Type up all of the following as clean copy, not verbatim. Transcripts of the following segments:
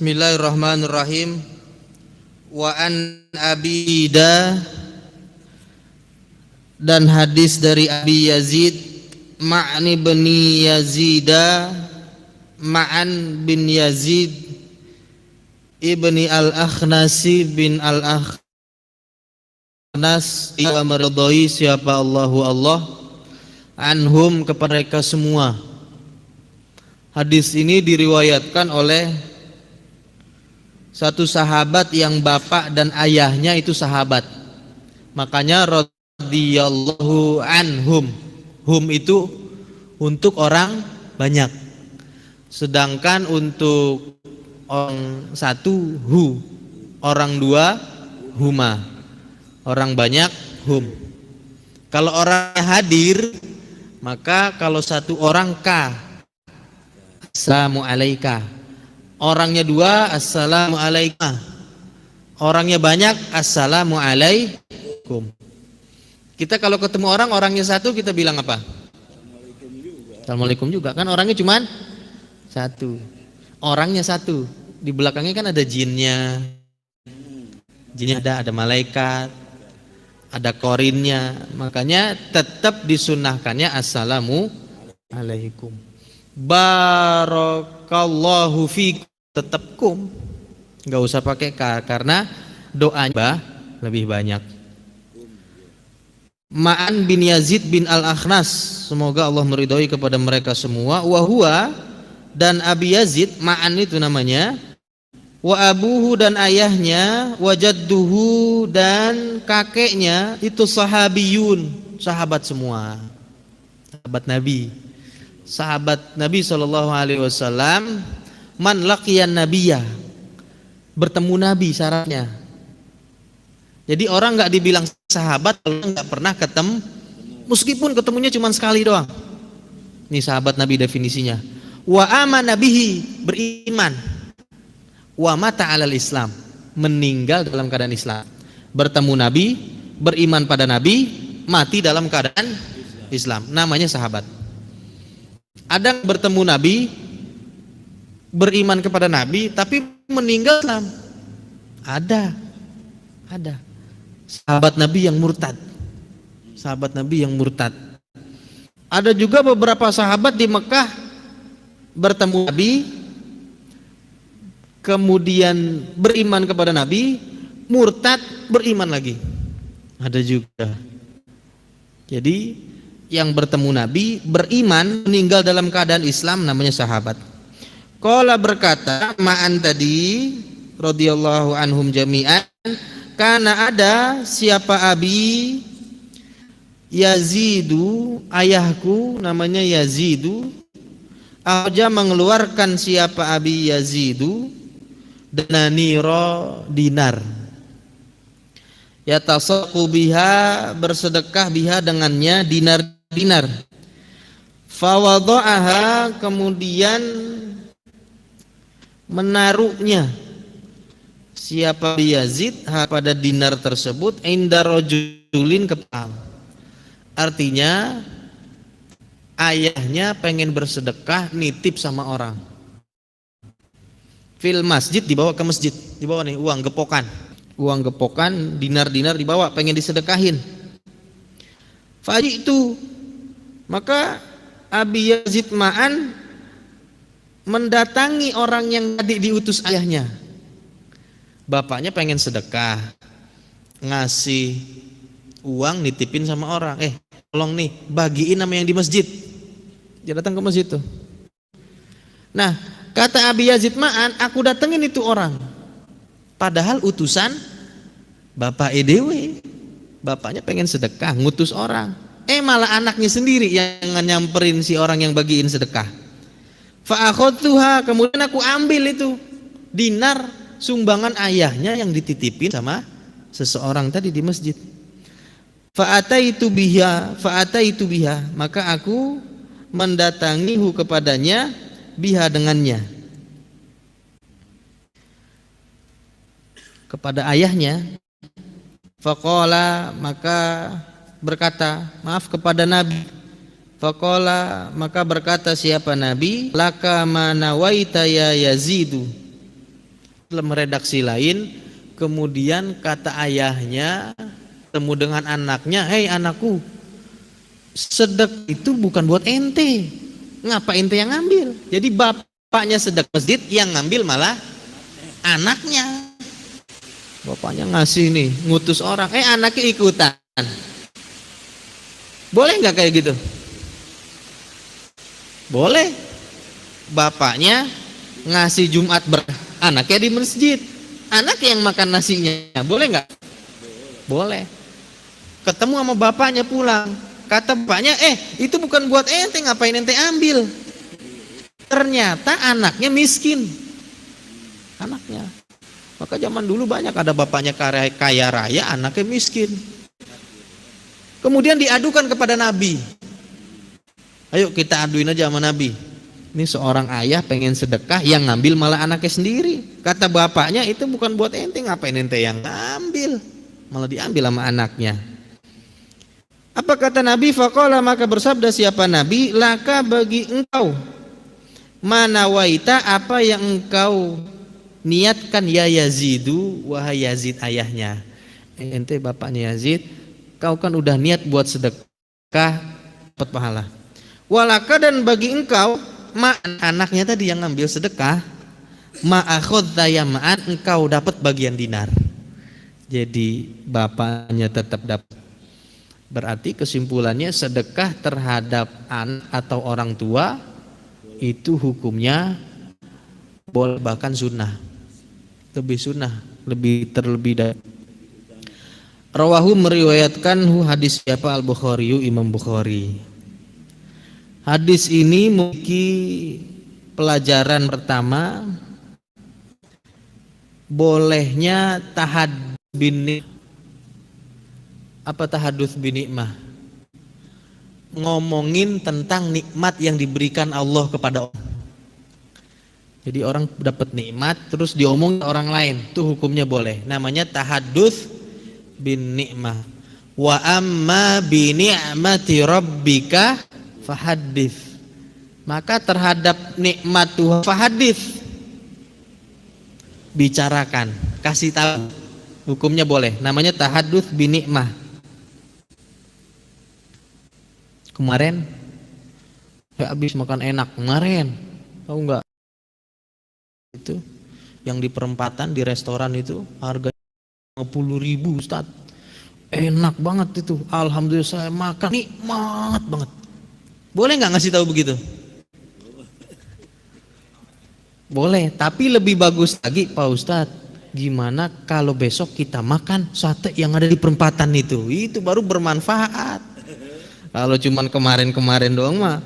Bismillahirrahmanirrahim. Wa an Abida, dan hadis dari Abi Yazid Ma'ni bin Yazida, Ma'an bin Yazid ibni al-Akhnasi bin al-Akhnas, wa meridhai siapa Allah anhum kepada mereka semua. Hadis ini diriwayatkan oleh satu sahabat yang bapak dan ayahnya itu sahabat, makanya radhiyallahu anhum. Hum itu untuk orang banyak, sedangkan untuk orang satu hu, orang dua huma, orang banyak hum. Kalau orangnya hadir, maka kalau satu orang ka, assalamu alaika. Orangnya dua, assalamu alaika. Orangnya banyak, assalamu alaikum. Kita kalau ketemu orangnya satu, kita bilang apa? Assalamualaikum juga. Kan orangnya cuma satu. Orangnya satu. Di belakangnya kan ada jinnya. Jinnya ada malaikat, ada korinnya. Makanya tetap disunahkannya assalamu alaikum. Barakallahu fikum, tetap kum. Enggak usah pakai ka, karena doanya lebih banyak. Ma'an bin Yazid bin al-Akhnas, semoga Allah meridhai kepada mereka semua. Wa huwa, dan Abi Yazid, Ma'an itu namanya. Wa abuhu, dan ayahnya. Wa jadduhu, dan kakeknya itu sahabiyun, sahabat semua, sahabat Nabi. Sahabat Nabi SAW. Man laqiyan nabiyya, bertemu Nabi syaratnya. Jadi orang nggak dibilang sahabat kalau nggak pernah ketemu, meskipun ketemunya cuma sekali doang. Ini sahabat Nabi definisinya. Wa amana bihi, beriman. Wa mata alal Islam, meninggal dalam keadaan Islam. Bertemu Nabi, beriman pada Nabi, mati dalam keadaan Islam. Namanya sahabat. Ada yang bertemu Nabi, beriman kepada Nabi, tapi meninggal Islam. Ada. Sahabat Nabi yang murtad. Sahabat Nabi yang murtad. Ada juga beberapa sahabat di Mekah bertemu Nabi, kemudian beriman kepada Nabi, murtad, beriman lagi. Ada juga. Jadi yang bertemu Nabi, beriman, meninggal dalam keadaan Islam, namanya sahabat. Qala, berkata Ma'an tadi radhiyallahu anhum jami'an, karena ada siapa Abi Yazidu, ayahku namanya Yazidu, aja mengeluarkan siapa Abi Yazidu dananiro, dinar, yatasaqu biha, bersedekah biha dengannya, dinar. Fawadha'aha, kemudian menaruhnya siapa Yazid pada dinar tersebut, inda rajulin, kepal. Artinya ayahnya pengen bersedekah, nitip sama orang. Fil masjid, dibawa ke masjid, dibawa nih uang gepokan, dinar dibawa, pengen disedekahin. Faji itu, maka Abi Yazid Ma'an mendatangi orang yang tadi diutus ayahnya. Bapaknya pengen sedekah, ngasih uang, nitipin sama orang, tolong nih bagiin sama yang di masjid. Dia datang ke masjid tuh. Nah, kata Abi Yazid Ma'an, aku datengin itu orang, padahal utusan bapak EDW. Bapaknya pengen sedekah, ngutus orang, malah anaknya sendiri yang nyamperin si orang yang bagiin sedekah. Fa'akhadtuha, kemudian aku ambil itu dinar sumbangan ayahnya yang dititipin sama seseorang tadi di masjid. Fa'ataitu biha, maka aku mendatangihu kepadanya, biha dengannya, kepada ayahnya. Faqala, maka berkata, maaf, kepada Nabi. Faqala, maka berkata siapa Nabi, laka ma nawaita ya Yazidu, dalam redaksi lain, kemudian kata ayahnya temu dengan anaknya, hei anakku, sedekah itu bukan buat ente, ngapa ente yang ngambil? Jadi bapaknya sedekah masjid, yang ngambil malah anaknya. Bapaknya ngasih nih, ngutus orang, anaknya ikutan. Boleh nggak kayak gitu? Boleh. Bapaknya ngasih Jumat anaknya di masjid, anak yang makan nasinya, boleh nggak? Boleh. Ketemu sama bapaknya pulang, kata bapaknya, itu bukan buat ente, ngapain ente ambil? Ternyata anaknya miskin, anaknya. Maka zaman dulu banyak ada bapaknya kaya raya, anaknya miskin. Kemudian diadukan kepada Nabi. Ayo kita aduin aja sama Nabi. Ini seorang ayah pengen sedekah, yang ngambil malah anaknya sendiri. Kata bapaknya, itu bukan buat ente, ngapain ente yang ngambil? Malah diambil sama anaknya. Apa kata Nabi? Faqala, maka bersabda siapa Nabi, laka bagi engkau, manawaita apa yang engkau niatkan ya Yazidu, wahai Yazid ayahnya. Ente bapaknya Yazid, kau kan udah niat buat sedekah, dapat pahala. Walaka, dan bagi engkau, anaknya tadi yang ngambil sedekah, ma'akhadha yama'an, engkau dapat bagian dinar. Jadi bapaknya tetap dapat. Berarti kesimpulannya sedekah terhadap anak atau orang tua itu hukumnya boleh, bahkan sunnah. Lebih sunnah, lebih terlebih dari. Rawahu, meriwayatkan hadis siapa? Al-Bukhari, Imam Bukhari. Hadis ini memiliki pelajaran pertama, bolehnya tahadduts bin, apa tahadduts bin nikmah, ngomongin tentang nikmat yang diberikan Allah kepada orang. Jadi orang dapat nikmat terus diomongin orang lain, itu hukumnya boleh. Namanya tahadduts bin nikmah. Wa amma bi ni'mati rabbika fahadits. Maka terhadap nikmat Tuhan fahadits, bicarakan, kasih tahu, hukumnya boleh. Namanya tahadduts bin nikmah. Kemarin saya habis makan enak kemarin, tahu nggak? Itu yang di perempatan di restoran itu harganya 50.000 Ustaz, enak banget itu, alhamdulillah saya makan nikmat banget. Boleh nggak ngasih tahu begitu? Boleh, tapi lebih bagus lagi Pak Ustadz, gimana kalau besok kita makan sate yang ada di perempatan itu baru bermanfaat. Kalau cuman kemarin-kemarin doang mah,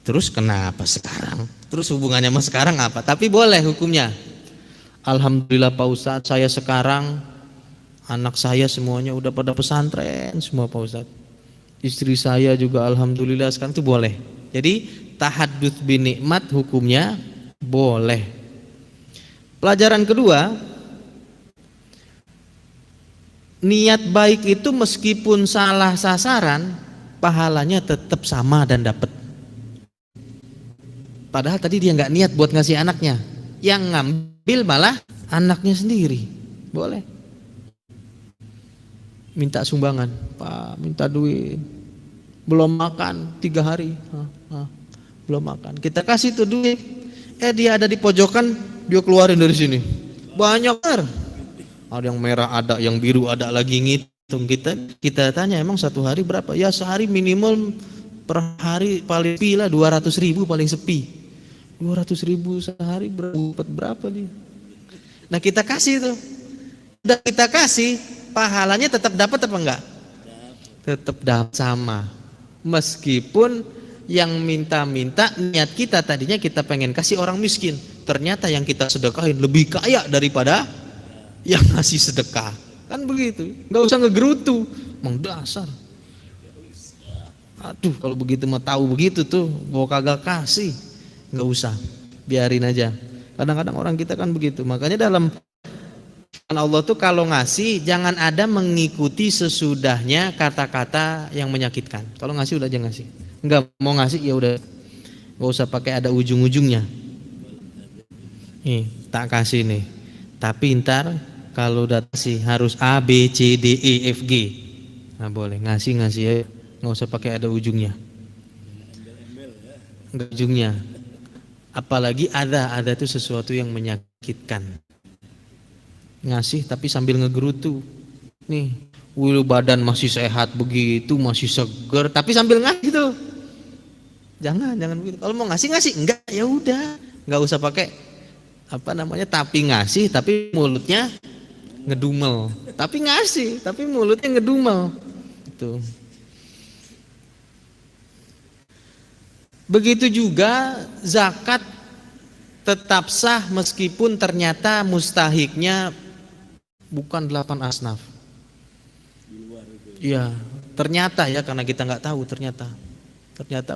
terus kenapa sekarang? Terus hubungannya sama sekarang apa? Tapi boleh hukumnya. Alhamdulillah Pak Ustadz, saya sekarang anak saya semuanya udah pada pesantren semua Pak Ustadz. Istri saya juga alhamdulillah sekarang, itu boleh. Jadi tahadduts bin nikmat hukumnya boleh. Pelajaran kedua, niat baik itu meskipun salah sasaran, pahalanya tetap sama dan dapat. Padahal tadi dia nggak niat buat ngasih anaknya, yang ngambil malah anaknya sendiri. Boleh. Minta sumbangan, Pak, minta duit, belum makan 3 hari, belum makan, kita kasih tuh duit, dia ada di pojokan, dia keluarin dari sini, banyak, ada yang merah, ada yang biru, ada lagi, ngitung. Kita tanya, emang satu hari berapa? Ya sehari minimal, per hari paling sepi lah 200.000 paling sepi, 200.000 sehari berapa dia? Nah kita kasih tuh, udah kita kasih, pahalanya tetap dapat apa enggak? Tetap dapat sama. Meskipun yang minta-minta niat kita tadinya kita pengen kasih orang miskin, ternyata yang kita sedekahin lebih kaya daripada yang ngasih sedekah. Kan begitu. Enggak usah ngegerutu, emang dasar. Aduh, kalau begitu mah tahu begitu tuh, gua kagak kasih. Enggak usah. Biarin aja. Kadang-kadang orang kita kan begitu. Makanya dalam Allah tuh kalau ngasih jangan ada mengikuti sesudahnya kata-kata yang menyakitkan. Kalau ngasih udah aja ngasih. Enggak mau ngasih ya udah, enggak usah pakai ada ujung-ujungnya. Nih, tak kasih nih. Tapi ntar kalau data sih harus A, B, C, D, E, F, G. Nah boleh, ngasih ya, nggak usah pakai ada ujungnya. Nggak ujungnya. Apalagi ada itu sesuatu yang menyakitkan. Ngasih tapi sambil ngegerutu. Nih, badan masih sehat begitu, masih seger, tapi sambil ngasih tuh. Jangan begitu. Kalau mau ngasih enggak, ya udah, nggak usah pakai tapi ngasih tapi mulutnya ngedumel. Tapi ngasih tapi mulutnya ngedumel. Itu. Begitu juga zakat tetap sah meskipun ternyata mustahiknya bukan 8 asnaf. Iya, ternyata ya, karena kita nggak tahu, ternyata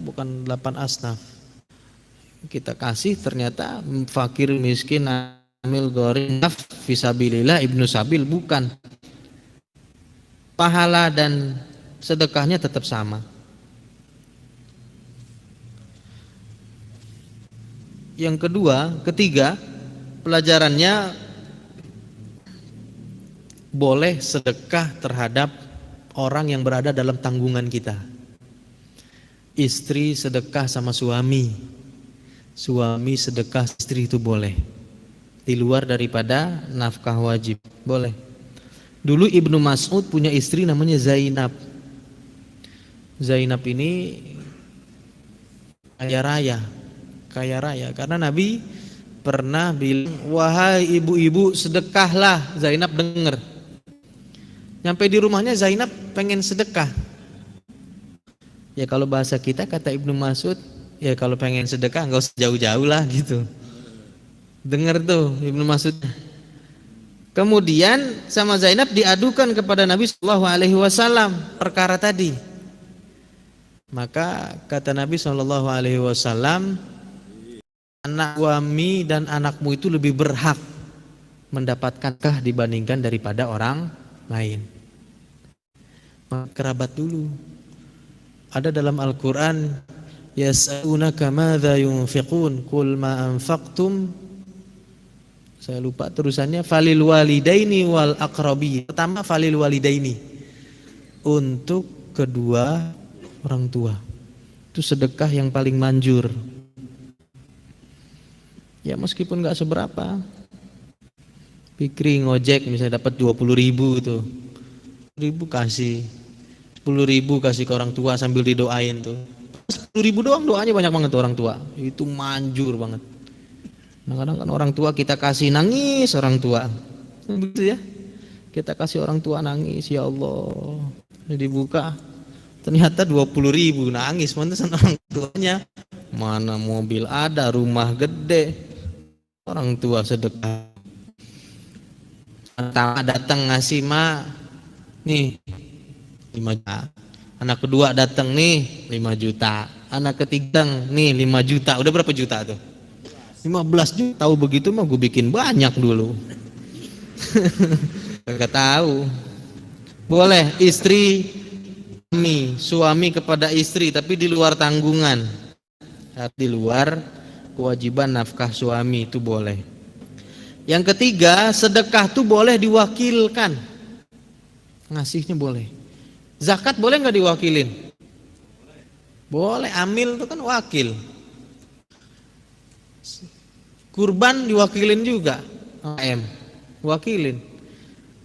bukan 8 asnaf. Kita kasih ternyata fakir, miskin, amil, gharim, fisabilillah, ibnu sabil, bukan. Pahala dan sedekahnya tetap sama. Yang ketiga, pelajarannya boleh sedekah terhadap orang yang berada dalam tanggungan kita. Istri sedekah sama suami, suami sedekah istri, itu boleh. Di luar daripada nafkah wajib, boleh. Dulu Ibnu Mas'ud punya istri namanya Zainab. Zainab ini kaya raya karena Nabi pernah bilang, wahai ibu-ibu sedekahlah. Zainab dengar. Nyampe di rumahnya Zainab pengen sedekah. Ya kalau bahasa kita, kata Ibnu Mas'ud, ya kalau pengen sedekah nggak usah jauh-jauh lah gitu. Dengar tuh Ibnu Mas'ud. Kemudian sama Zainab diadukan kepada Nabi Shallallahu Alaihi Wasallam perkara tadi. Maka kata Nabi Shallallahu Alaihi Wasallam, anak suami dan anakmu itu lebih berhak mendapatkankah dibandingkan daripada orang lain. Kerabat dulu. Ada dalam Al-Quran, yas'alunaka madza yunfiqun qul ma anfaqtum, saya lupa terusannya, falil walidaini wal aqrabi. Pertama falil walidaini, untuk kedua orang tua. Itu sedekah yang paling manjur. Ya meskipun gak seberapa. Fikri ngojek misalnya dapat 20.000 tuh, 1.000 kasih, 10.000 kasih ke orang tua sambil didoain tuh. 10.000 doang, doanya banyak banget tuh orang tua. Itu manjur banget. Kadang-kadang kan orang tua kita kasih nangis, orang tua begitu ya, kita kasih orang tua nangis, ya Allah, dibuka ternyata 20.000, nangis. Mantesan orang tuanya, mana mobil ada, rumah gede, orang tua sedekah. Datang ngasih, mak nih 5 juta, anak kedua datang nih 5 juta, anak ketiga nih 5 juta, udah berapa juta tuh? 15 juta. Tahu begitu mah gue bikin banyak dulu. Gak tahu. Boleh istri, suami kepada istri, tapi di luar tanggungan, di luar kewajiban nafkah suami, itu boleh. Yang ketiga, sedekah tuh boleh diwakilkan. Ngasihnya boleh. Zakat boleh nggak diwakilin? Boleh. Amil itu kan wakil. Kurban diwakilin juga, AM wakilin.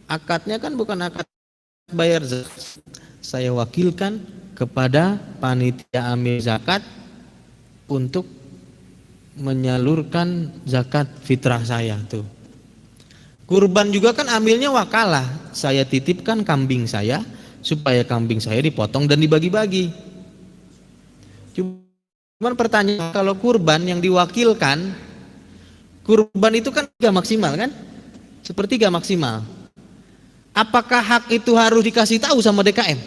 Akadnya kan bukan akad bayar zakat, saya wakilkan kepada panitia amil zakat untuk menyalurkan zakat fitrah saya tuh. Kurban juga kan amilnya wakalah, saya titipkan kambing saya supaya kambing saya dipotong dan dibagi-bagi. Cuman pertanyaan, kalau kurban yang diwakilkan, kurban itu kan 3 maksimal kan? 1/3 maksimal. Apakah hak itu harus dikasih tahu sama DKM?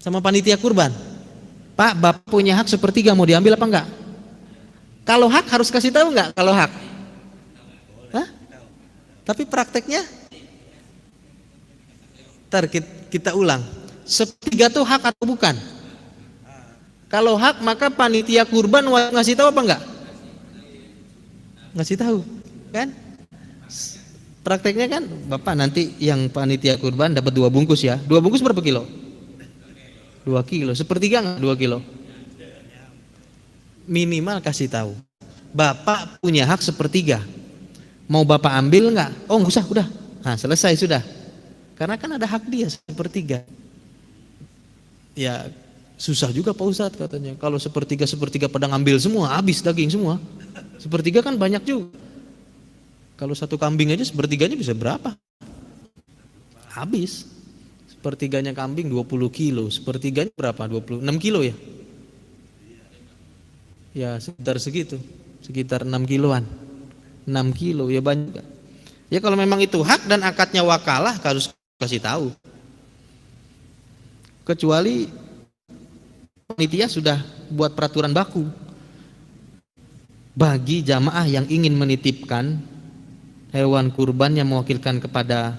Sama panitia kurban? Pak, Bapak punya hak 1/3, mau diambil apa enggak? Kalau hak harus kasih tahu enggak? Kalau hak? Hah? Tapi prakteknya? Ntar kita ulang. 1/3 itu hak atau bukan? Kalau hak maka panitia kurban wajib ngasih tahu apa enggak? ngasih tahu, kan? Prakteknya kan, Bapak nanti yang panitia kurban dapat 2 bungkus ya. 2 bungkus berapa kilo? 2 kilo. Sepertiga nggak 2 kilo? Minimal kasih tahu. Bapak punya hak sepertiga. Mau Bapak ambil nggak? Oh nggak usah, udah. Nah selesai sudah. Karena kan ada hak dia sepertiga. Ya susah juga Pak Ustadz katanya. Kalau sepertiga pada ngambil semua, habis daging semua. Sepertiga kan banyak juga. Kalau 1 kambing aja sepertiganya bisa berapa? Habis. Sepertiganya kambing 20 kilo. Sepertiganya berapa? 26 kilo ya? Ya sekitar segitu. Sekitar 6 kiloan. 6 kilo ya banyak. Ya kalau memang itu hak dan akadnya wakalah harus kasih tahu. Kecuali panitia sudah buat peraturan baku. Bagi jamaah yang ingin menitipkan hewan kurban yang mewakilkan kepada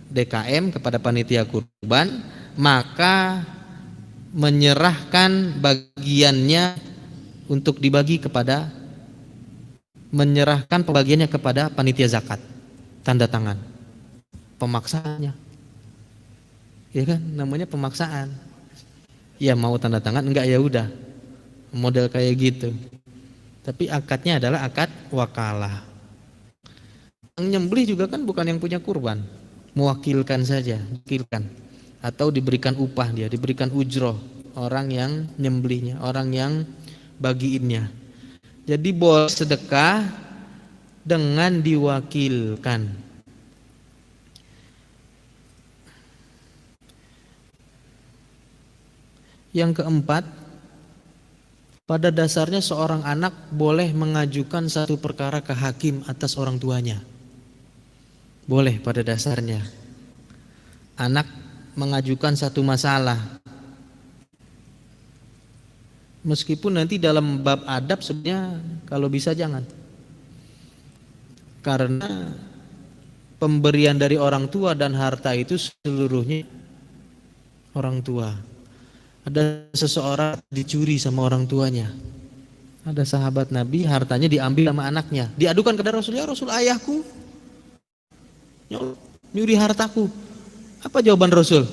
DKM, kepada panitia kurban, maka menyerahkan bagiannya untuk dibagi kepada, menyerahkan pembagiannya kepada panitia zakat, tanda tangan. Pemaksaannya, ya kan, namanya pemaksaan. Ya mau tanda tangan, enggak ya udah, model kayak gitu. Tapi akadnya adalah akad wakalah. Yang nyembelih juga kan bukan yang punya kurban, mewakilkan saja, wakilkan, atau diberikan upah dia, diberikan ujroh orang yang nyembelihnya, orang yang bagiinnya. Jadi boleh sedekah dengan diwakilkan. Yang keempat, pada dasarnya seorang anak boleh mengajukan satu perkara ke hakim atas orang tuanya. Boleh pada dasarnya. Anak mengajukan satu masalah. Meskipun nanti dalam bab adab sebenarnya kalau bisa jangan. Karena pemberian dari orang tua dan harta itu seluruhnya orang tua. Ada seseorang dicuri sama orang tuanya. Ada sahabat Nabi hartanya diambil sama anaknya. Diadukan kepada Rasul, ya Rasul, ayahku nyuri hartaku. Apa jawaban Rasul?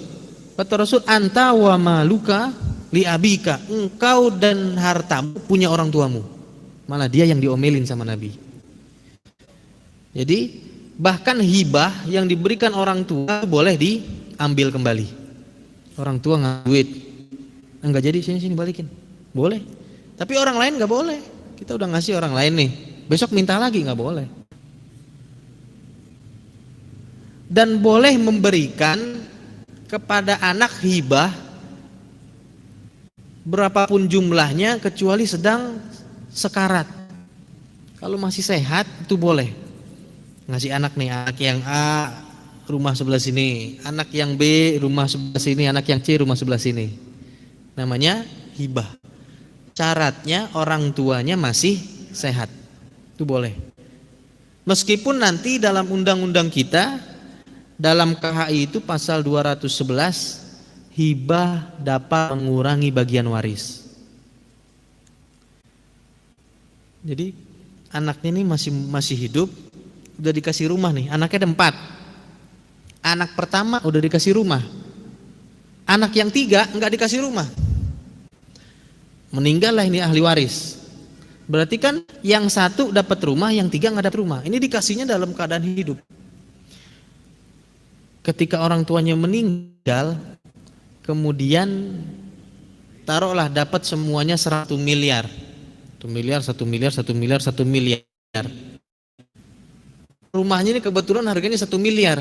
Kata Rasul, anta wa maluka li abika. Engkau dan hartamu punya orang tuamu. Malah dia yang diomelin sama Nabi. Jadi bahkan hibah yang diberikan orang tua boleh diambil kembali. Orang tua nggak duit, enggak, jadi sini balikin. Boleh. Tapi orang lain nggak boleh. Kita udah ngasih orang lain nih, besok minta lagi nggak boleh. Dan boleh memberikan kepada anak hibah berapapun jumlahnya kecuali sedang sekarat. Kalau masih sehat itu boleh. Ngasih anak nih, anak yang A rumah sebelah sini, anak yang B rumah sebelah sini, anak yang C rumah sebelah sini. Namanya hibah. Syaratnya orang tuanya masih sehat. Itu boleh. Meskipun nanti dalam undang-undang kita, dalam KHI itu pasal 211, hibah dapat mengurangi bagian waris. Jadi anaknya ini masih hidup, udah dikasih rumah nih, anaknya ada 4. Anak pertama udah dikasih rumah, anak yang 3 enggak dikasih rumah, meninggal lah ini ahli waris. Berarti kan yang 1 dapat rumah, yang 3 enggak dapat rumah. Ini dikasihnya dalam keadaan hidup. Ketika orang tuanya meninggal, kemudian taruhlah dapat semuanya 1 miliar. 1 miliar, 1 miliar, 1 miliar, 1 miliar. Rumahnya ini kebetulan harganya 1 miliar.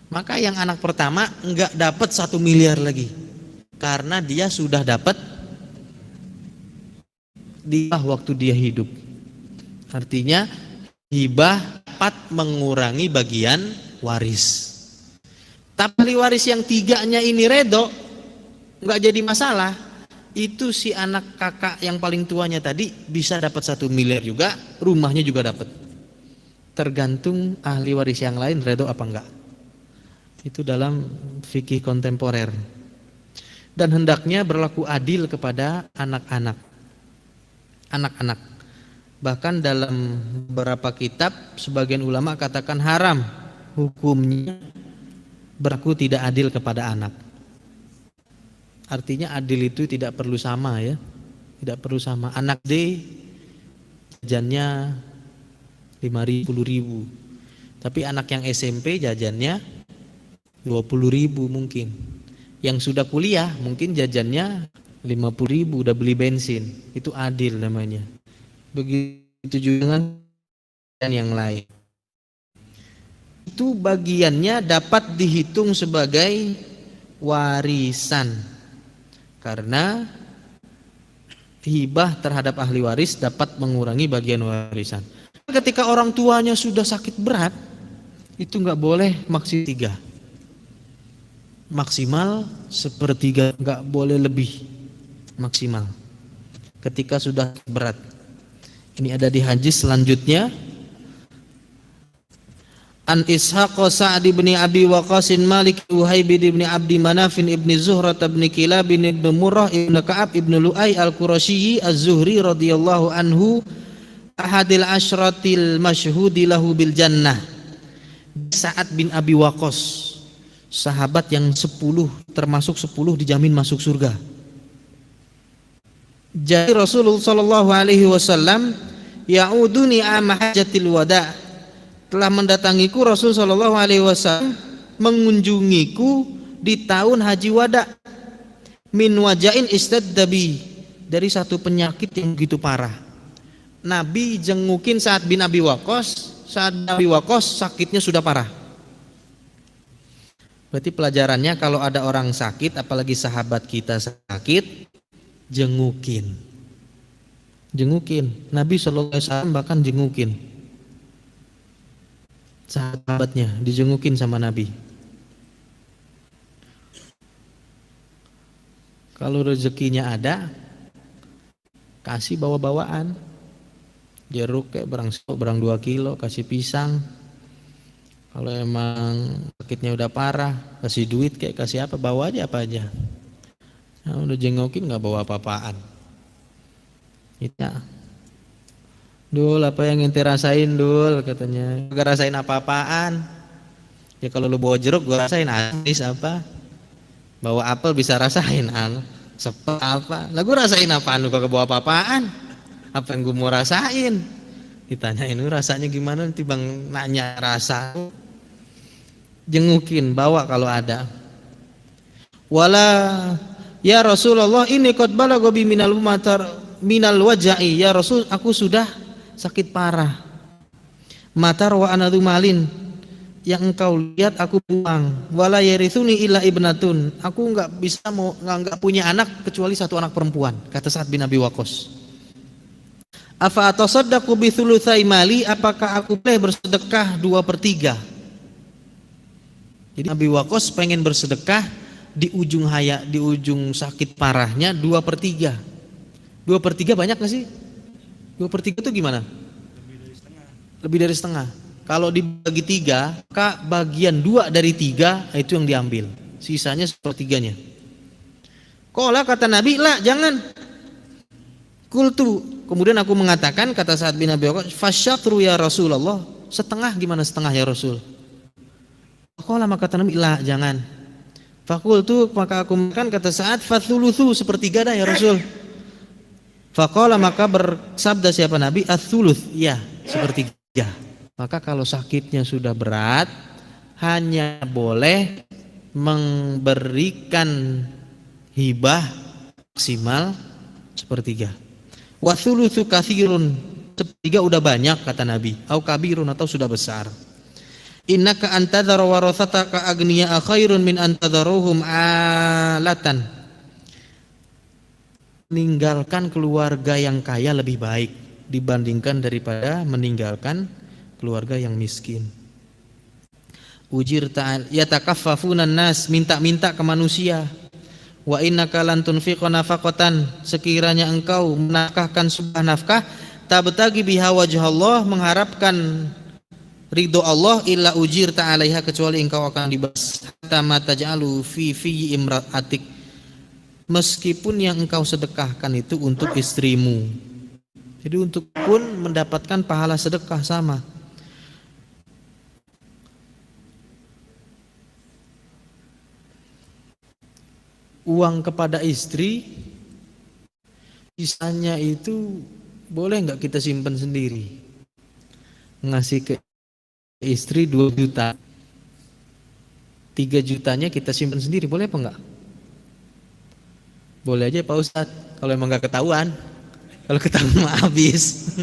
Maka yang anak pertama enggak dapat 1 miliar lagi. Karena dia sudah dapat di waktu dia hidup. Artinya hibah dapat mengurangi bagian waris. Tapi waris yang 3-nya ini redo, nggak jadi masalah. Itu si anak kakak yang paling tuanya tadi bisa dapat 1 miliar juga, rumahnya juga dapat. Tergantung ahli waris yang lain redo apa enggak. Itu dalam fikih kontemporer. Dan hendaknya berlaku adil kepada anak-anak. Anak-anak. Bahkan dalam beberapa kitab sebagian ulama katakan haram, hukumnya berlaku tidak adil kepada anak. Artinya adil itu tidak perlu sama ya, tidak perlu sama. Anak D jajannya 5.000, 10.000, tapi anak yang SMP jajannya 20.000 mungkin. Yang sudah kuliah mungkin jajannya 50.000, udah beli bensin. Itu adil namanya. Begitu juga dengan yang lain. Itu bagiannya dapat dihitung sebagai warisan, karena hibah terhadap ahli waris dapat mengurangi bagian warisan. Ketika orang tuanya sudah sakit berat, itu nggak boleh maksimal 3, maksimal 1/3, nggak boleh lebih maksimal. Ketika sudah berat, ini ada di hadis selanjutnya. An Ishaq Sa'd bin Abi Waqqas Malik Uhayb bin Abdi Manaf ibn Zuhrah bin Kilab bin Murrah ibn Ka'ab ibn Lu'ay al-Qurasyi az-Zuhri radhiyallahu anhu ahadil asyratil masyhudi lahu bil jannah. Sa'ad bin Abi Waqqas, sahabat yang 10 termasuk 10 dijamin masuk surga. Jadi Rasulullah sallallahu alaihi wasallam ya'uduni am hajatil wada, telah mendatangiku Rasul sallallahu alaihi wasallam mengunjungiku di tahun haji wada, min wajain istaddabi, dari satu penyakit yang begitu parah. Nabi jengukin Sa'ad bin Abi Waqqas. Sa'ad bin Abi Waqqas sakitnya sudah parah. Berarti pelajarannya kalau ada orang sakit, apalagi sahabat kita sakit, jengukin. Nabi SAW bahkan jengukin sahabatnya, dijengukin sama Nabi. Kalau rezekinya ada, kasih bawa-bawaan, jeruk kayak berang 2 kilo, kasih pisang. Kalau emang sakitnya udah parah, kasih duit kayak kasih apa, bawa aja apa aja. Nah, udah jengokin nggak bawa apa-apaan. Ya. Dul, apa yang ente rasain Dul, katanya. Gak rasain apa-apaan. Ya kalau lu bawa jeruk gua rasain, anis apa. Bawa apel bisa rasain, sepel apa. Lah gua rasain apaan, lu kagak bawa apa-apaan. Apa yang gua mau rasain? Ditanyain lu rasanya gimana, nanti bang nanya rasa. Jengukin, bawa kalau ada. Wala ya Rasulullah ini qad balagha bi minal waja'i, ya Rasul aku sudah sakit parah. Matar wa anadu malin, yang engkau lihat aku buang. Wala yarithuni illa ibnatun, aku enggak punya anak kecuali 1 anak perempuan, kata Sa'ad bin Abi Waqqas. Afa atasaddaqu bi thulutsai mali, apakah aku boleh bersedekah 2/3? Jadi Abi Waqqas pengen bersedekah di ujung sakit parahnya 2/3. 2/3 banyak gak sih? 2/3 itu gimana? Lebih dari setengah. Kalau dibagi 3, maka bagian 2 dari 3 itu yang diambil. Sisanya 1/3-nya. Qala, kata Nabi, lah jangan. Qultu, kemudian aku mengatakan, kata Sa'ad bin Abi Waqqas, fasyatru ya Rasulullah, setengah gimana setengah ya Rasul? Qala, maka kata Nabi, lah jangan. Fakultu, maka aku makan, kata Sa'ad, fathuluthu, 1/3 dah ya Rasul. Faqala, maka bersabda siapa Nabi, athuluth, ya 1/3. Maka kalau sakitnya sudah berat, hanya boleh memberikan hibah maksimal 1/3. Wa thuluthu katsirun, 1/3 udah banyak kata Nabi, au kabirun, atau sudah besar. Innaka antadzara warathataka agniya khairun min antadzaruhum alatan. Meninggalkan keluarga yang kaya lebih baik dibandingkan daripada meninggalkan keluarga yang miskin. Ujir ta'al yatakaffafunan nas, minta-minta ke manusia. Wa innaka lan tunfiqa nafaqatan, sekiranya engkau menafkahkan sebuah nafkah, tabtagi biha wajhallah, mengharapkan ridho Allah, illa ujir ta'alaiha, kecuali engkau akan dibalas. Hatta ma taj'alu fi imra'atik, meskipun yang engkau sedekahkan itu untuk istrimu. Jadi untuk pun mendapatkan pahala sedekah sama. Uang kepada istri, sisanya itu boleh nggak kita simpan sendiri? Ngasih ke istri 2 juta, 3 jutanya kita simpan sendiri, boleh apa enggak? Boleh aja Pak Ustadz, kalau emang nggak ketahuan. Kalau ketahuan mah habis.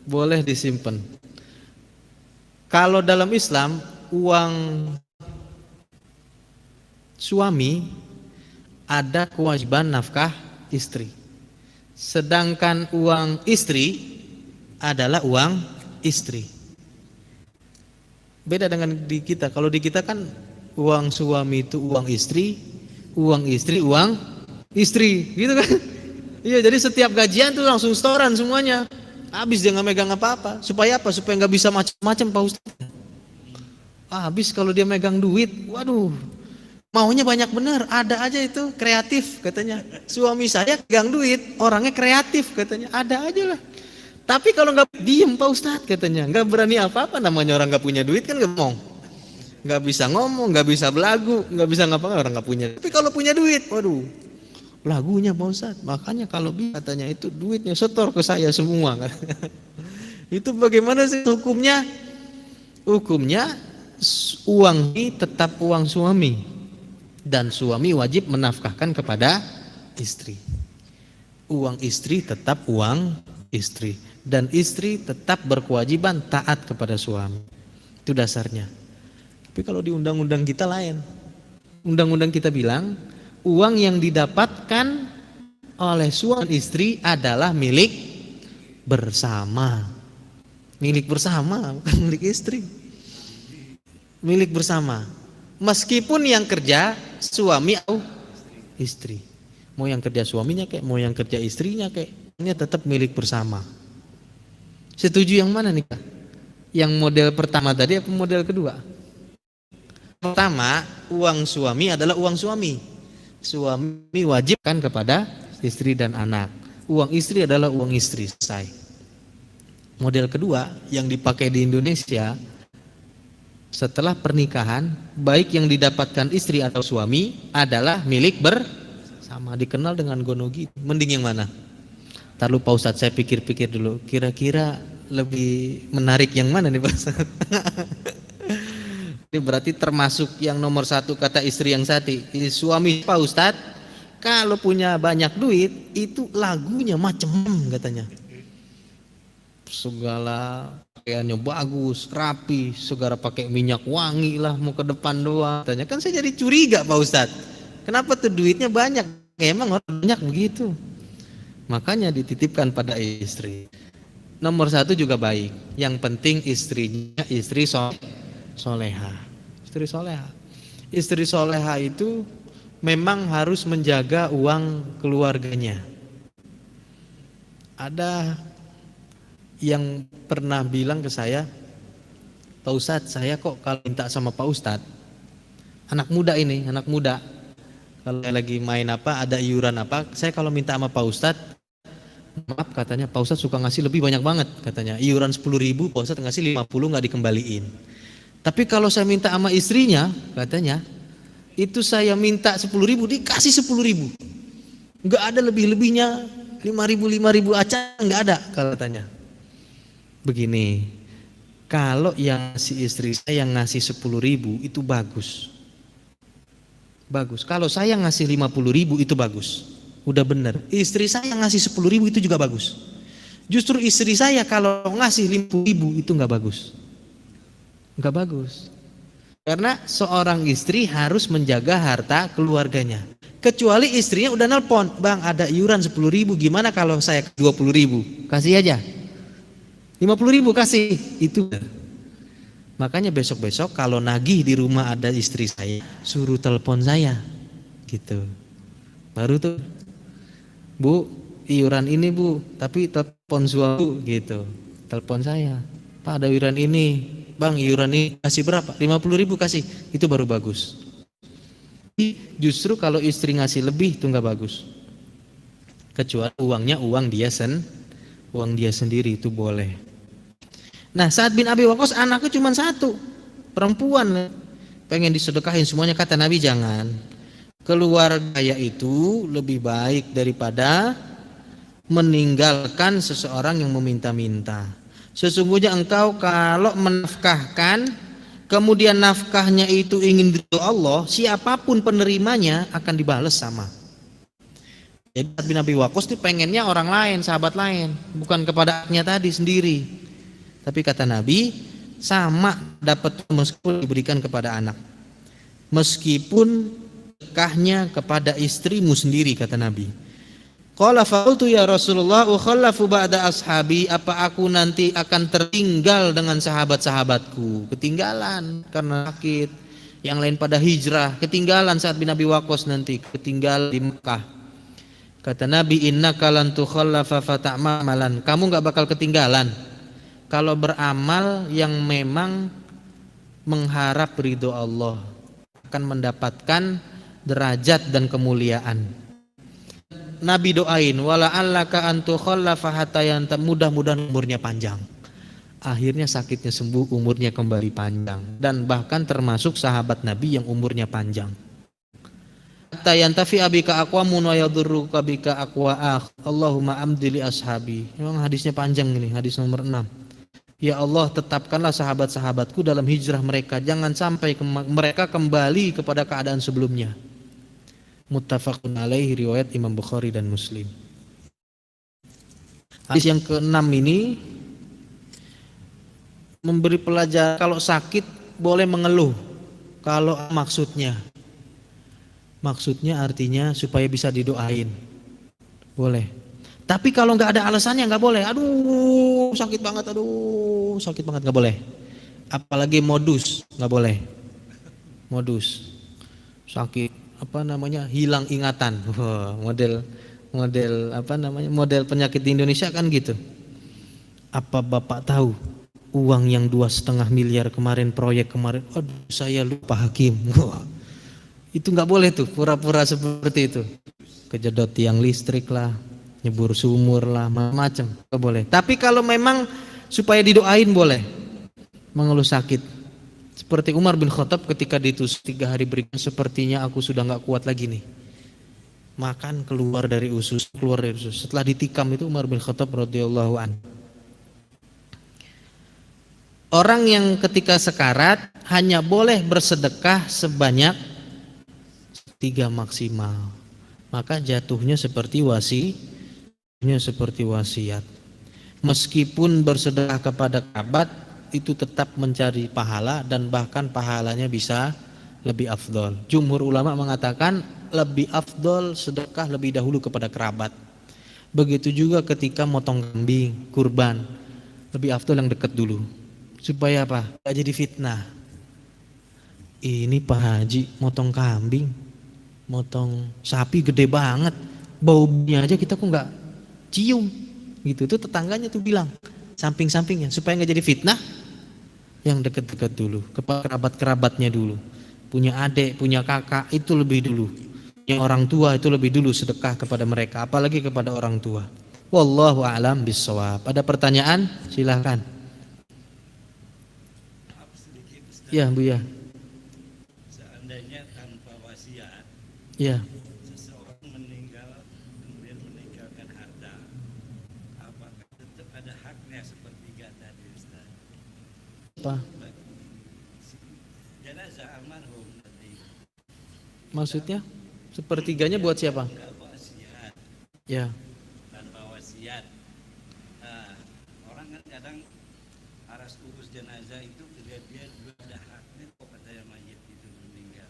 Boleh disimpan. Kalau dalam Islam, uang suami ada kewajiban nafkah istri. Sedangkan uang istri adalah uang istri. Beda dengan di kita. Kalau di kita kan uang suami itu uang istri uang istri, gitu kan? Iya, jadi setiap gajian tuh langsung setoran semuanya. Habis dia nggak megang apa-apa. Supaya apa? Supaya nggak bisa macam-macam Pak Ustadz. Habis kalau dia megang duit, waduh, maunya banyak bener. Ada aja itu kreatif katanya. Suami saya pegang duit, orangnya kreatif katanya. Ada aja lah. Tapi kalau nggak diem Pak Ustadz katanya, nggak berani apa-apa. Namanya orang nggak punya duit kan ngomong, nggak bisa ngomong, nggak bisa belagu, nggak bisa ngapa-ngapain, orang nggak punya. Tapi kalau punya duit, waduh, lagunya Pak Ustadz. Makanya kalau katanya itu duitnya setor ke saya semua. Itu bagaimana sih hukumnya? Hukumnya uang ini tetap uang suami dan suami wajib menafkahkan kepada istri. Uang istri tetap uang istri dan istri tetap berkewajiban taat kepada suami. Itu dasarnya. Tapi kalau di undang-undang kita lain. Undang-undang kita bilang uang yang didapatkan oleh suami istri adalah milik bersama. Milik bersama, bukan milik istri. Milik bersama. Meskipun yang kerja suami atau istri. Mau yang kerja suaminya kayak, mau yang kerja istrinya kayak, ini tetap milik bersama. Setuju yang mana nih Kak? Yang model pertama tadi apa model kedua? Pertama, uang suami adalah uang suami. Suami wajibkan kepada istri dan anak. Uang istri adalah uang istri, selesai. Model kedua yang dipakai di Indonesia, setelah pernikahan, baik yang didapatkan istri atau suami adalah milik bersama, dikenal dengan gonogi. Mending yang mana? Ntar lu Pak Ustadz, saya pikir-pikir dulu. Kira-kira lebih menarik yang mana nih Pak Ustadz? Ini berarti termasuk yang nomor 1 kata istri yang tadi. Suami Pak Ustadz kalau punya banyak duit itu lagunya macem katanya. Segala pakaiannya bagus, rapi, segala pakai minyak wangi lah, mau ke depan doang. Katanya kan saya jadi curiga Pak Ustadz. Kenapa tuh duitnya banyak? Emang orang banyak begitu. Makanya dititipkan pada istri. Nomor 1 juga baik. Yang penting istrinya istri soleha. Istri soleha. Istri soleha itu memang harus menjaga uang keluarganya. Ada yang pernah bilang ke saya, Pak Ustadz, saya kok kalau minta sama Pak Ustadz, anak muda ini, anak muda, kalau lagi main apa, ada iuran apa, saya kalau minta sama Pak Ustadz, maaf katanya, Pak Ustadz suka ngasih lebih banyak banget katanya, iuran 10.000, Pak Ustadz ngasih 50 nggak dikembaliin. Tapi kalau saya minta sama istrinya, katanya, itu saya minta 10.000 dikasih 10.000, nggak ada lebih-lebihnya, 5.000 aja nggak ada katanya. Begini, kalau yang si istri saya yang ngasih 10.000 itu bagus. Bagus. Kalau saya ngasih 50.000 itu bagus. Udah bener. Istri saya ngasih 10.000 itu juga bagus. Justru istri saya kalau ngasih 50.000 itu nggak bagus. Nggak bagus. Karena seorang istri harus menjaga harta keluarganya. Kecuali istrinya udah nelpon, Bang ada iuran 10.000, gimana kalau saya 20.000? Kasih aja. 50.000 kasih. Itu. Makanya besok-besok kalau nagih di rumah ada istri saya, suruh telepon saya. Gitu. Baru tuh, Bu, iuran ini Bu, tapi telepon suami gitu. Telepon saya, Pak ada iuran ini, Bang iuran ini kasih berapa? 50.000 kasih, itu baru bagus. Justru kalau istri ngasih lebih itu nggak bagus. kecuali uangnya uang dia sendiri itu boleh. Nah, Sa'ad bin Abi Waqqas anaknya cuma satu, perempuan, pengen disedekahin semuanya, kata Nabi jangan. Keluarga itu lebih baik daripada meninggalkan seseorang yang meminta-minta. Sesungguhnya engkau kalau menafkahkan, kemudian nafkahnya itu ingin ridho Allah, siapapun penerimanya akan dibalas sama. Jadi Sa'ad bin Abi Waqqas itu pengennya orang lain, sahabat lain, bukan kepada anaknya tadi sendiri. Tapi kata Nabi, sama dapat meskipun diberikan kepada anak, meskipun sedekahnya kepada istrimu sendiri, kata Nabi. Qala faqultu ya Rasulullah ukhallafu ba'da ashabi, apa aku nanti akan tertinggal dengan sahabat-sahabatku? Ketinggalan karena sakit, yang lain pada hijrah, ketinggalan Sa'ad bin Abi Waqqas nanti ketinggal di Mekah. Kata Nabi, innaka lan tukhallafa fata'malan, kamu enggak bakal ketinggalan kalau beramal yang memang mengharap ridho Allah, akan mendapatkan derajat dan kemuliaan. Nabi doain, wala allaka an tukhallafa hatta yantam, mudah-mudahan umurnya panjang. Akhirnya sakitnya sembuh, umurnya kembali panjang, dan bahkan termasuk sahabat Nabi yang umurnya panjang. Hatta yantafi abika aqwamun wa yadurruka bika aqwa, Allahumma amdili ashabi. Memang hadisnya panjang ini, hadis nomor 6. Ya Allah, tetapkanlah sahabat-sahabatku dalam hijrah mereka, jangan sampai mereka kembali kepada keadaan sebelumnya. Muttafaqun alaihi, riwayat Imam Bukhari dan Muslim. Hadis yang ke-6 ini memberi pelajaran kalau sakit boleh mengeluh. Kalau maksudnya artinya supaya bisa didoain, boleh. Tapi kalau nggak ada alasannya nggak boleh. Aduh sakit banget, nggak boleh. Apalagi modus, nggak boleh. Modus sakit hilang ingatan. Model penyakit di Indonesia kan gitu. Apa Bapak tahu uang yang 2,5 miliar kemarin, proyek kemarin, aduh saya lupa hakim. Itu nggak boleh tuh, pura-pura seperti itu. Kejedot tiang listrik lah, nyebur sumur lah, macam-macam, nggak boleh. Tapi kalau memang supaya didoain boleh, mengeluh sakit. Seperti Umar bin Khattab ketika ditusuk 3 hari berikutnya, sepertinya aku sudah nggak kuat lagi nih. Makan keluar dari usus. Setelah ditikam itu Umar bin Khattab radhiyallahu anhu. Orang yang ketika sekarat hanya boleh bersedekah sebanyak 3 maksimal. Maka jatuhnya seperti wasiat. Meskipun bersedekah kepada kerabat, itu tetap mencari pahala dan bahkan pahalanya bisa lebih afdol. Jumhur ulama mengatakan lebih afdol sedekah lebih dahulu kepada kerabat. Begitu juga ketika motong kambing, kurban, lebih afdol yang dekat dulu. Supaya apa? Gak jadi fitnah. Ini Pak Haji motong kambing, motong sapi gede banget, baunya aja kita kok nggak cium gitu. Itu tetangganya tuh bilang, samping-sampingnya, supaya nggak jadi fitnah, yang dekat-dekat dulu, kepada kerabat-kerabatnya dulu. Punya adik, punya kakak, itu lebih dulu. Yang orang tua itu lebih dulu sedekah kepada mereka, apalagi kepada orang tua. Wallahu a'lam bishawab. Ada pertanyaan? Silahkan. Ya Bu ya. Seandainya tanpa wasiat, ya, seseorang meninggal kemudian meninggalkan harta, apakah tetap ada haknya sepertiga tadi Ustaz? Apa? Jenazah almarhum tadi. Maksudnya? Sepertiganya buat siapa? Tanpa wasiat. Ya. Tanpa wasiat. Nah, orang kan kadang aras urus jenazah itu dia juga ada haknya kok katanya mayit itu meninggal.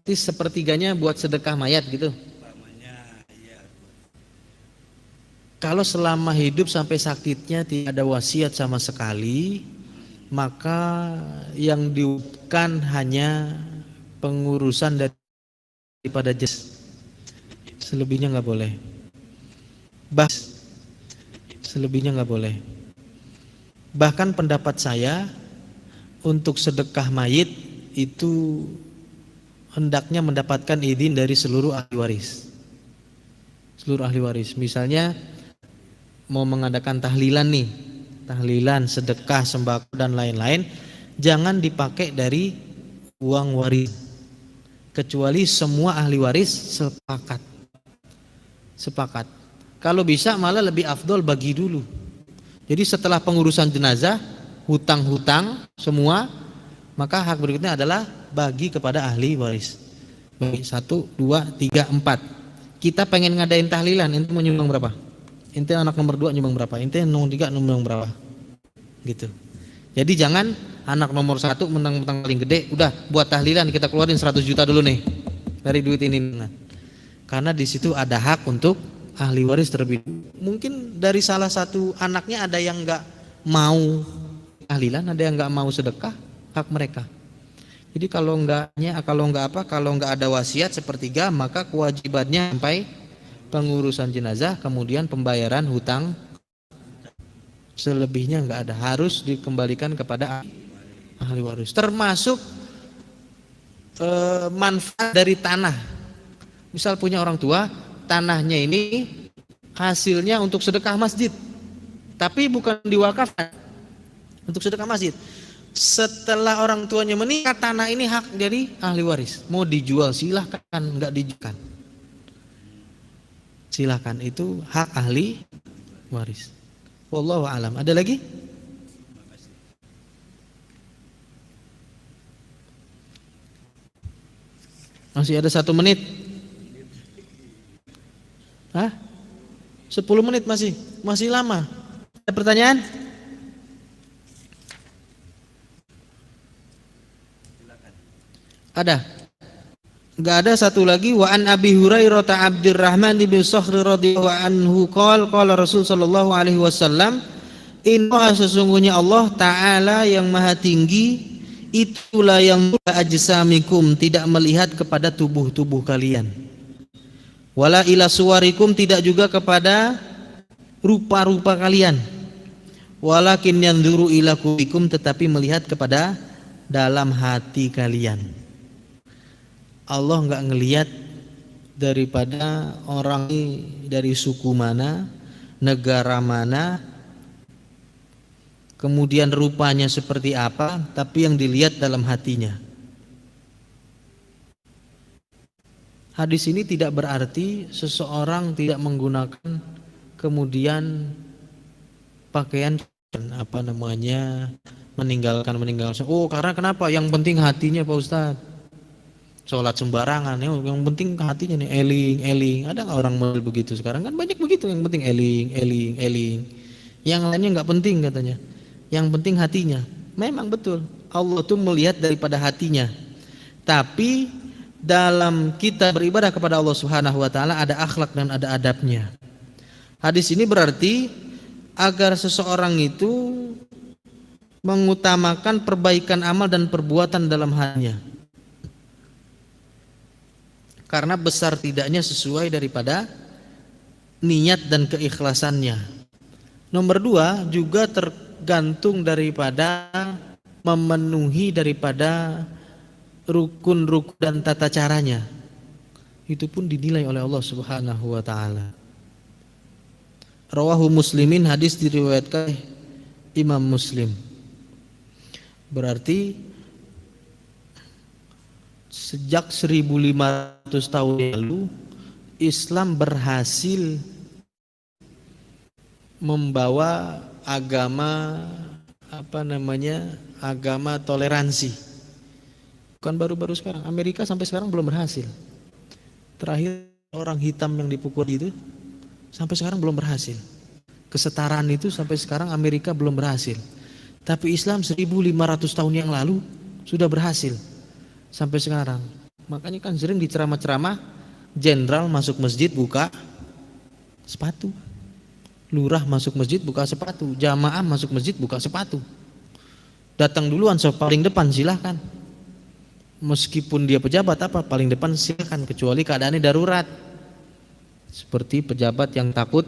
Jadi sepertiganya buat sedekah mayat gitu. Umpamanya ya. Kalau selama hidup sampai sakitnya tidak ada wasiat sama sekali, maka yang diukan hanya pengurusan daripada jas. Selebihnya nggak boleh. Selebihnya nggak boleh. Bahkan pendapat saya untuk sedekah mayit itu hendaknya mendapatkan izin dari seluruh ahli waris. seluruh ahli waris. Misalnya mau mengadakan tahlilan nih, tahlilan, sedekah, sembako dan lain-lain, jangan dipakai dari uang waris, kecuali semua ahli waris sepakat. Kalau bisa malah lebih afdol bagi dulu. Jadi setelah pengurusan jenazah, hutang-hutang semua, maka hak berikutnya adalah bagi kepada ahli waris. Bagi 1, 2, 3, 4. Kita pengen ngadain tahlilan, ente mau nyumbang berapa? Ente anak nomor 2 nyumbang berapa? Ente nomor 3 nyumbang berapa? Gitu. Jadi jangan anak nomor 1 mentang-mentang paling gede, udah buat tahlilan kita keluarin 100 juta dulu nih dari duit ini. Karena di situ ada hak untuk ahli waris terlebih. Mungkin dari salah satu anaknya ada yang nggak mau tahlilan, ada yang nggak mau sedekah, hak mereka. Jadi kalau nggak ada wasiat sepertiga, maka kewajibannya sampai pengurusan jenazah, kemudian pembayaran hutang, selebihnya nggak ada, harus dikembalikan kepada ahli waris. Termasuk manfaat dari tanah. Misal punya orang tua, tanahnya ini hasilnya untuk sedekah masjid, tapi bukan diwakafkan untuk sedekah masjid. Setelah orang tuanya meninggal, tanah ini hak dari ahli waris. Mau dijual silahkan, nggak dijual silahkan, itu hak ahli waris. Wallahu a'lam. Ada lagi? Masih ada 1 menit. Hah? 10 menit masih lama. Ada pertanyaan? Ada? Enggak ada. Satu lagi, wa an Abi Hurairah Abdurrahman bin Sakhr radhiyallahu anhu qala Rasul sallallahu alaihi wasallam, inna sesungguhnya Allah taala yang maha tinggi, itulah yang ajsamikum, tidak melihat kepada tubuh-tubuh kalian. Wala ila suwarikum, tidak juga kepada rupa-rupa kalian. Walakin yanzuru ila qulubikum, tetapi melihat kepada dalam hati kalian. Allah enggak ngelihat daripada orang dari suku mana, negara mana, kemudian rupanya seperti apa, tapi yang dilihat dalam hatinya. Hadis ini tidak berarti seseorang tidak menggunakan kemudian pakaian meninggalkan. Oh, karena kenapa? Yang penting hatinya Pak Ustadz. Sholat sembarangan, yang penting hatinya nih, eling. Ada nggak orang model begitu sekarang? Kan banyak begitu, yang penting eling. Yang lainnya nggak penting katanya. Yang penting hatinya. Memang betul, Allah tuh melihat daripada hatinya. Tapi dalam kita beribadah kepada Allah Subhanahu wa taala ada akhlak dan ada adabnya. Hadis ini berarti agar seseorang itu mengutamakan perbaikan amal dan perbuatan dalam hatinya. Karena besar tidaknya sesuai daripada niat dan keikhlasannya. Nomor 2 juga tergantung daripada memenuhi daripada rukun-rukun dan tata caranya. Itu pun dinilai oleh Allah Subhanahu wa taala. Rawahu Muslimin, hadis diriwayatkan Imam Muslim. Berarti sejak 1500 tahun lalu Islam berhasil membawa agama agama toleransi. Bukan baru-baru sekarang. Amerika sampai sekarang belum berhasil. Terakhir orang hitam yang dipukul itu sampai sekarang belum berhasil. Kesetaraan itu sampai sekarang Amerika belum berhasil. Tapi Islam 1500 tahun yang lalu sudah berhasil sampai sekarang. Makanya kan sering di ceramah-ceramah, jenderal masuk masjid buka sepatu, lurah masuk masjid buka sepatu, jamaah masuk masjid buka sepatu. Datang duluan paling depan silahkan. Meskipun dia pejabat paling depan silahkan, kecuali keadaannya darurat. Seperti pejabat yang takut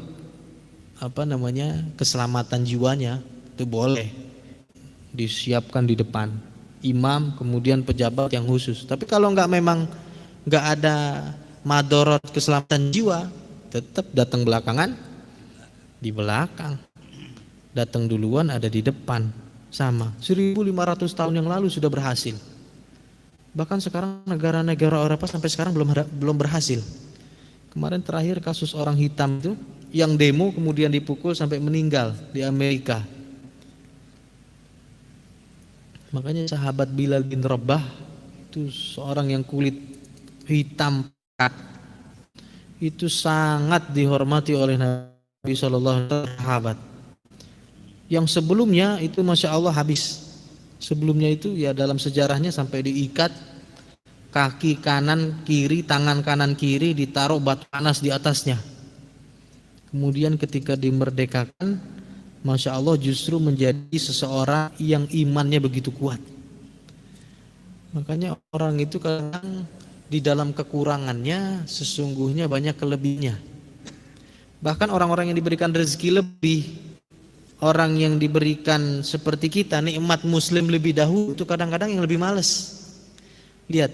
keselamatan jiwanya, itu boleh disiapkan di depan. Imam, kemudian pejabat yang khusus. Tapi kalau memang nggak ada madorot keselamatan jiwa, tetap datang belakangan di belakang, datang duluan ada di depan. Sama 1500 tahun yang lalu sudah berhasil. Bahkan sekarang negara-negara Eropa sampai sekarang belum berhasil. Kemarin terakhir kasus orang hitam itu yang demo kemudian dipukul sampai meninggal di Amerika. Makanya sahabat Bilal bin Rabah itu seorang yang kulit hitam pekat, itu sangat dihormati oleh Nabi SAW. Sahabat yang sebelumnya itu Masya Allah habis. Sebelumnya itu ya dalam sejarahnya sampai diikat kaki kanan kiri, tangan kanan kiri ditaruh batu panas di atasnya. Kemudian ketika dimerdekakan, Masya Allah justru menjadi seseorang yang imannya begitu kuat. Makanya orang itu kadang di dalam kekurangannya sesungguhnya banyak kelebihannya. Bahkan orang-orang yang diberikan rezeki lebih, orang yang diberikan seperti kita nikmat muslim lebih dahulu, itu kadang-kadang yang lebih males. Lihat,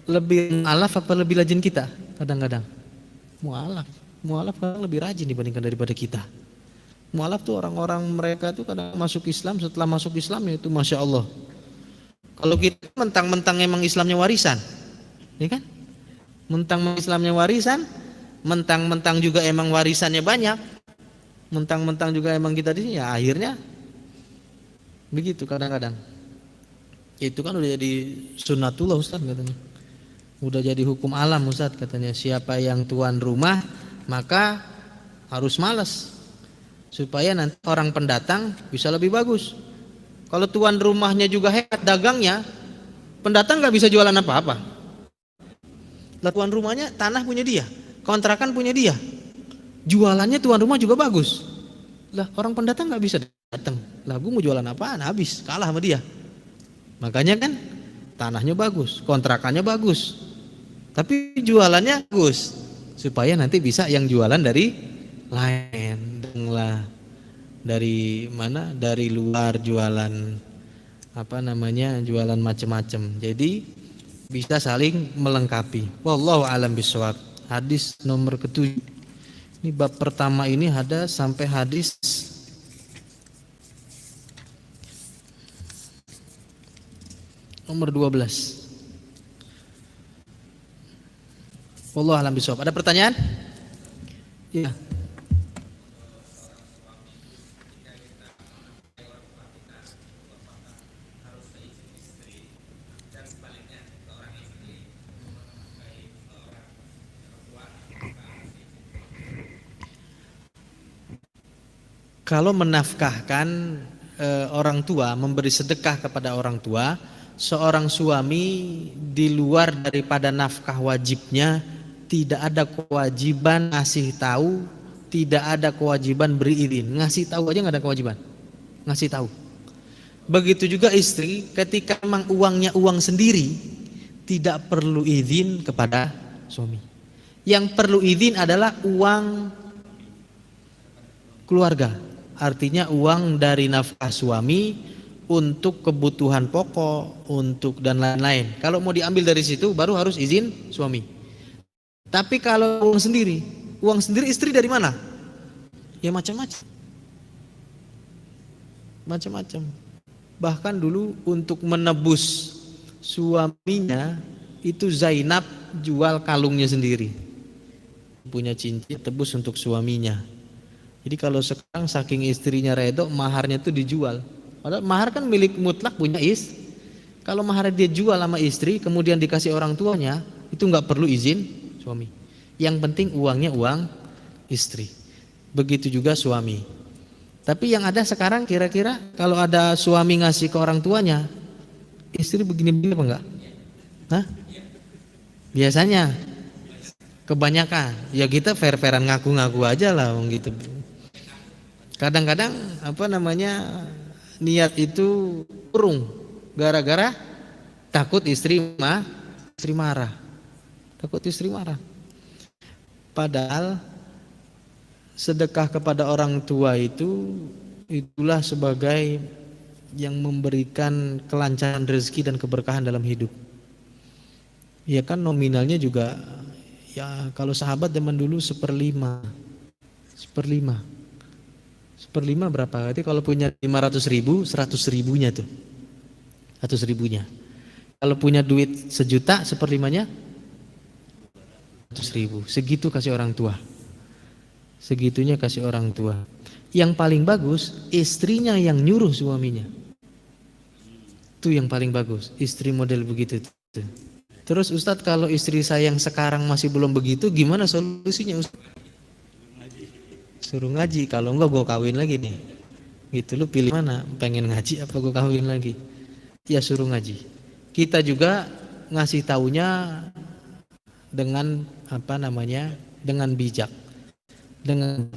lebih mualaf apa lebih rajin kita? Kadang-kadang mualaf kadang lebih rajin dibandingkan daripada kita. Mualaf tuh orang-orang mereka tuh kadang masuk Islam, setelah masuk Islam itu Masya Allah. Kalau kita mentang-mentang emang Islamnya warisan, ya kan? Mentang-mentang Islamnya warisan, mentang-mentang juga emang warisannya banyak, mentang-mentang juga emang kita di sini, ya akhirnya begitu kadang-kadang. Itu kan udah jadi sunnatullah Ustaz katanya. Udah jadi hukum alam Ustaz katanya. Siapa yang tuan rumah maka harus malas supaya nanti orang pendatang bisa lebih bagus. Kalau tuan rumahnya juga hebat dagangnya, pendatang gak bisa jualan apa-apa. Lah tuan rumahnya tanah punya dia, kontrakan punya dia, jualannya tuan rumah juga bagus. Lah orang pendatang gak bisa datang. Lah gue mau jualan apaan? Habis, kalah sama dia. Makanya kan tanahnya bagus, kontrakannya bagus, tapi jualannya bagus supaya nanti bisa yang jualan dari lain lah, dari mana, dari luar jualan apa namanya, jualan macam-macam. Jadi bisa saling melengkapi. Wallahu alam bisawab. Hadis nomor ke-7. Ini bab pertama ini ada sampai hadis nomor 12. Wallahu alam bisawab. Ada pertanyaan? Iya. Kalau menafkahkan orang tua, memberi sedekah kepada orang tua, seorang suami di luar daripada nafkah wajibnya tidak ada kewajiban ngasih tahu, tidak ada kewajiban beri izin. Ngasih tahu aja nggak ada kewajiban, ngasih tahu. Begitu juga istri, ketika memang uangnya uang sendiri, tidak perlu izin kepada suami. Yang perlu izin adalah uang keluarga. Artinya uang dari nafkah suami untuk kebutuhan pokok, untuk dan lain-lain. Kalau mau diambil dari situ baru harus izin suami. Tapi kalau uang sendiri istri dari mana? Ya macam-macam. Macam-macam. Bahkan dulu untuk menebus suaminya itu Zainab jual kalungnya sendiri. Punya cincin tebus untuk suaminya. Jadi kalau sekarang saking istrinya redo, maharnya itu dijual. Padahal mahar kan milik mutlak punya istri. Kalau mahar dia jual sama istri, kemudian dikasih orang tuanya, itu nggak perlu izin suami. Yang penting uangnya uang istri. Begitu juga suami. Tapi yang ada sekarang kira-kira kalau ada suami ngasih ke orang tuanya, istri begini-begini apa enggak? Hah? Biasanya. Kebanyakan. Ya kita fair-fairan ngaku-ngaku aja lah gitu. Kadang-kadang apa namanya, niat itu urung gara-gara takut istri marah. Takut istri marah. Padahal sedekah kepada orang tua itulah sebagai yang memberikan kelancaran rezeki dan keberkahan dalam hidup. Ya kan nominalnya juga Ya kalau sahabat zaman dulu seperlima. Seperlima berapa? Jadi kalau punya 500.000, 100.000-nya tuh. 100.000-nya. Kalau punya duit 1 juta, seperlimanya 100.000. Segitu kasih orang tua. Segitunya kasih orang tua. Yang paling bagus, istrinya yang nyuruh suaminya. Itu yang paling bagus, istri model begitu tuh. Terus Ustadz, kalau istri saya yang sekarang masih belum begitu, gimana solusinya Ustadz? Suruh ngaji, kalau enggak gue kawin lagi nih. Gitu, lu pilih mana? Pengen ngaji apa gue kawin lagi? Ya suruh ngaji. Kita juga ngasih taunya dengan apa namanya? Dengan bijak. Dengan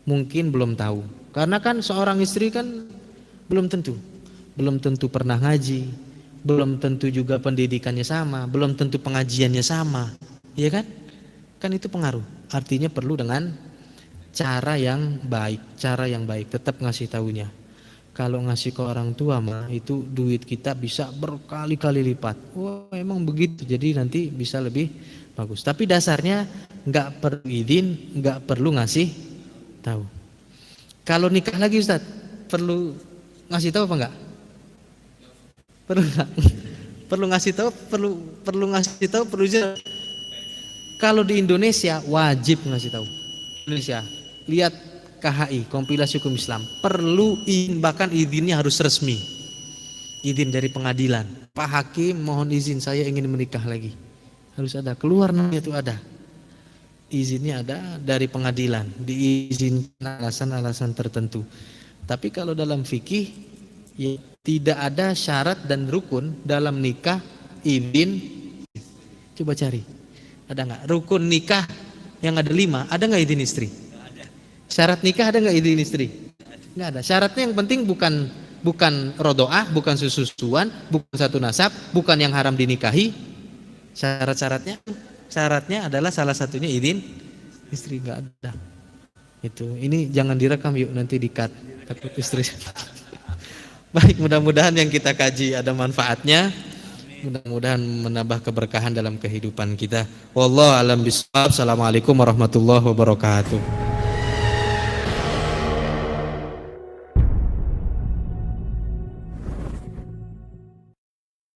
mungkin belum tahu. Karena kan seorang istri kan belum tentu pernah ngaji, belum tentu juga pendidikannya sama, belum tentu pengajiannya sama, ya kan? Kan itu pengaruh. Artinya perlu dengan cara yang baik, tetap ngasih taunya. Kalau ngasih ke orang tua mah itu duit kita bisa berkali-kali lipat. Wah, emang begitu. Jadi nanti bisa lebih bagus. Tapi dasarnya nggak perlu izin, nggak perlu ngasih tahu. Kalau nikah lagi Ustaz, perlu ngasih tahu apa enggak? Perlu enggak? Perlu ngasih tahu, perlu ngasih tahu, perlu izin. Kalau di Indonesia wajib ngasih tahu. Indonesia, lihat KHI, kompilasi hukum Islam, perlu izin, bahkan izinnya harus resmi. Izin dari pengadilan. Pak Hakim mohon izin saya ingin menikah lagi. Harus ada, keluar namanya itu ada. Izinnya ada dari pengadilan, diizinkan alasan-alasan tertentu. Tapi kalau dalam fikih ya, tidak ada syarat dan rukun dalam nikah izin. Coba cari, ada nggak rukun nikah yang ada 5? Ada nggak izin istri? Syarat nikah ada nggak izin istri? Nggak ada. Syaratnya yang penting bukan rodoah, bukan susuan, bukan satu nasab, bukan yang haram dinikahi. Syaratnya adalah salah satunya izin istri. Nggak ada. Ini jangan direkam yuk, nanti di-cut takut istri. Baik, mudah-mudahan yang kita kaji ada manfaatnya. Mudah-mudahan menambah keberkahan dalam kehidupan kita. Wallahu a'lam bishawab. Assalamualaikum warahmatullahi wabarakatuh.